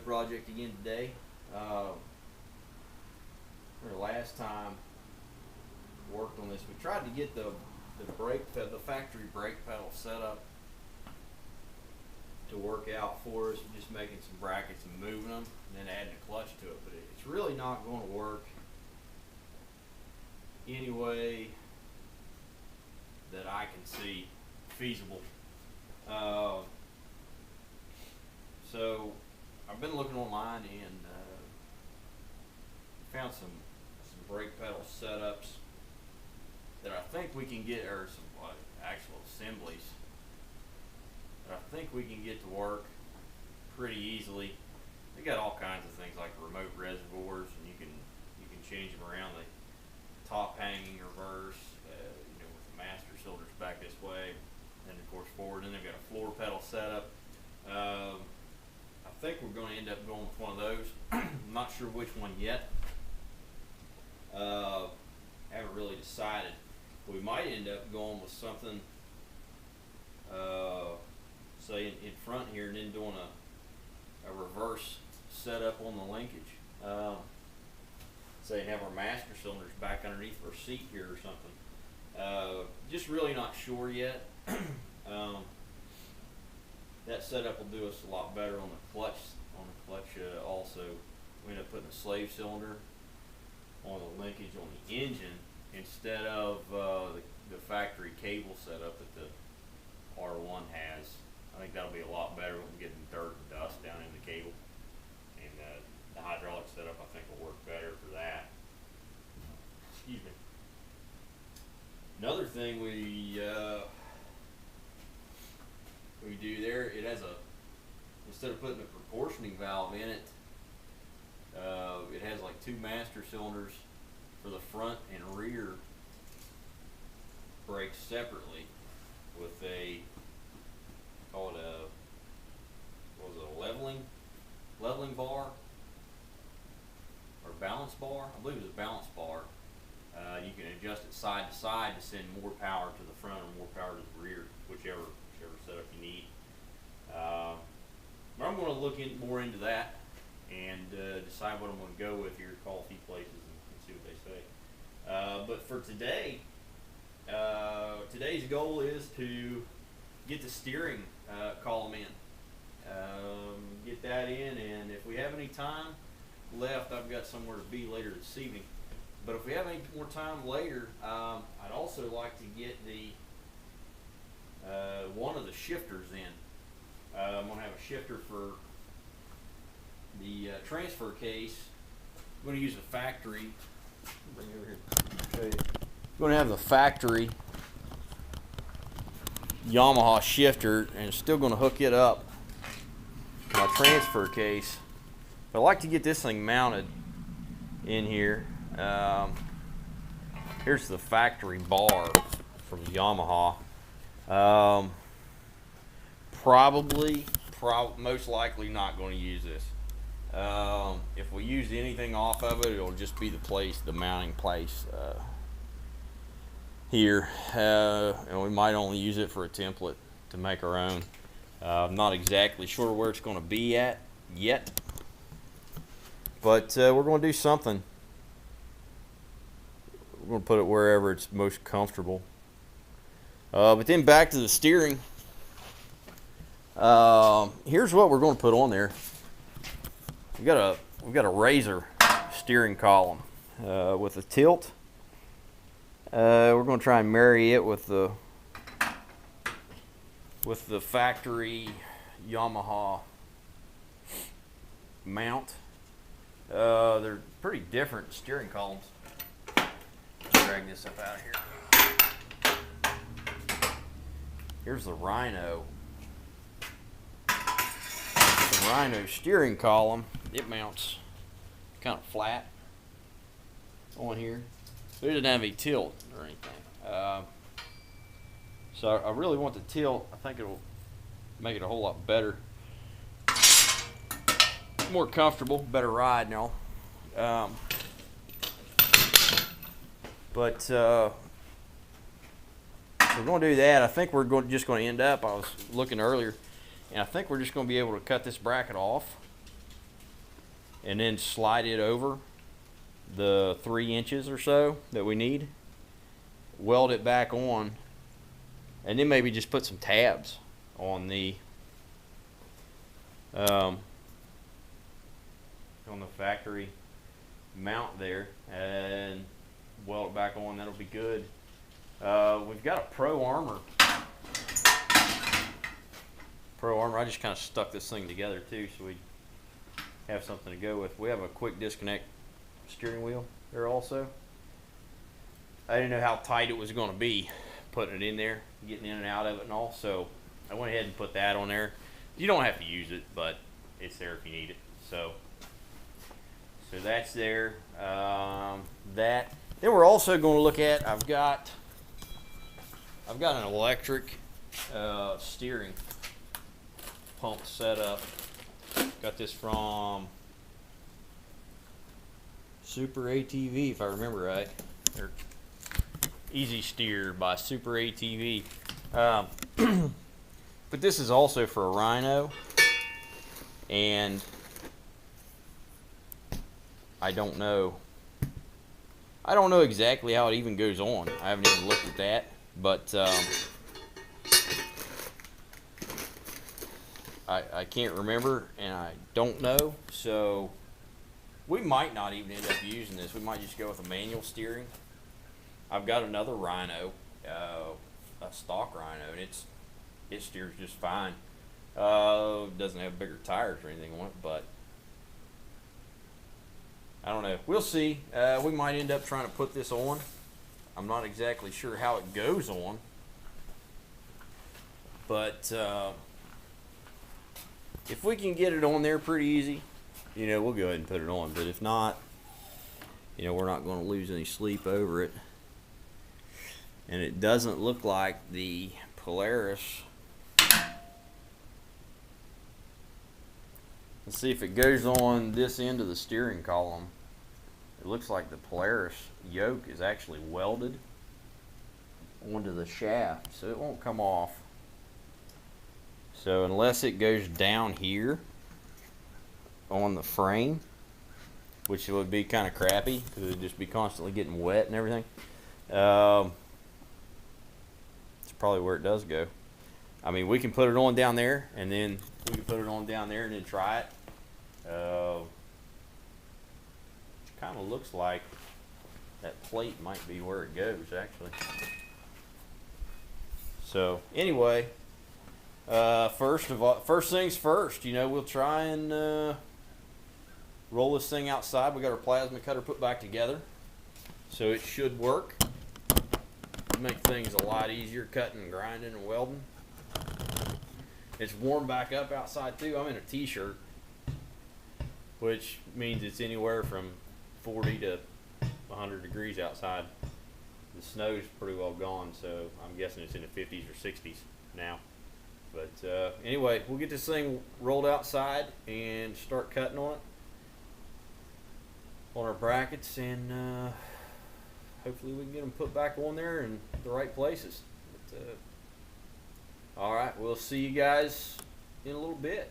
project again today. The last time worked on this, we tried to get the factory brake pedal set up to work out for us, just making some brackets and moving them, and then adding a clutch to it. But it's really not going to work any way that I can see feasible. So I've been looking online and found some brake pedal setups that I think we can get, or some actual assemblies that I think we can get to work pretty easily. They got all kinds of things like remote reservoirs, and you can change them around. The top hanging reverse, with the master cylinders back this way, and of course forward. And they've got a floor pedal setup. I think we're going to end up going with one of those. I'm not sure which one yet. Haven't really decided. We might end up going with something, say in front here, and then doing a reverse setup on the linkage. Say have our master cylinders back underneath our seat here or something. Just really not sure yet. That setup will do us a lot better on the clutch. Also, we end up putting a slave cylinder on the linkage on the engine instead of the factory cable setup that the R1 has. I think that'll be a lot better when getting dirt and dust down in the cable. And the hydraulic setup, I think, will work better for that. Excuse me. Another thing we do there, it has instead of putting a proportioning valve in it, it has like two master cylinders for the front and rear brakes separately with a leveling bar or balance bar. I believe it's a balance bar. You can adjust it side to side to send more power to the front or more power to the rear, whichever setup you need. But I'm going to look more into that and decide what I'm going to go with here. Call a few places and see what they say. But for today, today's goal is to get the steering column in. Get that in, and if we have any time left, I've got somewhere to be later this evening. But if we have any more time later, I'd also like to get the one of the shifters in. I'm going to have a shifter for the transfer case. I'm going to use a factory. Bring it over here. Show you. I'm going to have the factory Yamaha shifter, and it's still going to hook it up to my transfer case. But I like to get this thing mounted in here. Here's the factory bar from Yamaha. Most likely not going to use this. If we use anything off of it, it'll just be the mounting place here. And we might only use it for a template to make our own. I'm not exactly sure where it's going to be at yet, but we're going to do something. We're going to put it wherever it's most comfortable. But then back to the steering. Here's what we're going to put on there. We've got a Razor steering column with a tilt. We're going to try and marry it with the factory Yamaha mount. They're pretty different steering columns. Let's drag this up out of here. Here's the Rhino. The Rhino steering column. It mounts kind of flat on here. But it doesn't have any tilt or anything. So I really want the tilt. I think it'll make it a whole lot better. More comfortable, better ride now. But we're going to do that. I think we're just going to end up, I was looking earlier, and I think we're just going to be able to cut this bracket off and then slide it over the 3 inches or so that we need, weld it back on, and then maybe just put some tabs on the factory mount there and weld it back on. That'll be good. We've got a Pro Armor. I just kind of stuck this thing together too, so we have something to go with. We have a quick disconnect steering wheel there also. I didn't know how tight it was going to be putting it in there, getting in and out of it and all, so I went ahead and put that on there. You don't have to use it, but it's there if you need it. So that's there. Then we're also going to look at, I've got an electric steering pump set up. Got this from Super ATV, if I remember right. Or Easy Steer by Super ATV. But this is also for a Rhino, and I don't know exactly how it even goes on. I haven't even looked at that, but I can't remember, and I don't know, so we might not even end up using this. We might just go with a manual steering. I've got another Rhino, a stock Rhino, and it steers just fine. Doesn't have bigger tires or anything on it, but I don't know. We'll see. We might end up trying to put this on. I'm not exactly sure how it goes on, but if we can get it on there pretty easy, we'll go ahead and put it on. But if not, we're not going to lose any sleep over it. And it doesn't look like the Polaris. Let's see if it goes on this end of the steering column. It looks like the Polaris yoke is actually welded onto the shaft, so it won't come off. So unless it goes down here on the frame, which would be kind of crappy because it would just be constantly getting wet and everything, it's probably where it does go. I mean, we can put it on down there, and then we can put it on down there and then try it. It kind of looks like that plate might be where it goes, actually. So anyway, first things first. We'll try and roll this thing outside. We got our plasma cutter put back together, so it should work. Make things a lot easier cutting and grinding and welding. It's warm back up outside too. I'm in a t-shirt, which means it's anywhere from 40 to 100 degrees outside. The snow's pretty well gone, so I'm guessing it's in the 50s or 60s now. But anyway, we'll get this thing rolled outside and start cutting on it, on our brackets, and hopefully we can get them put back on there in the right places. But, all right, we'll see you guys in a little bit.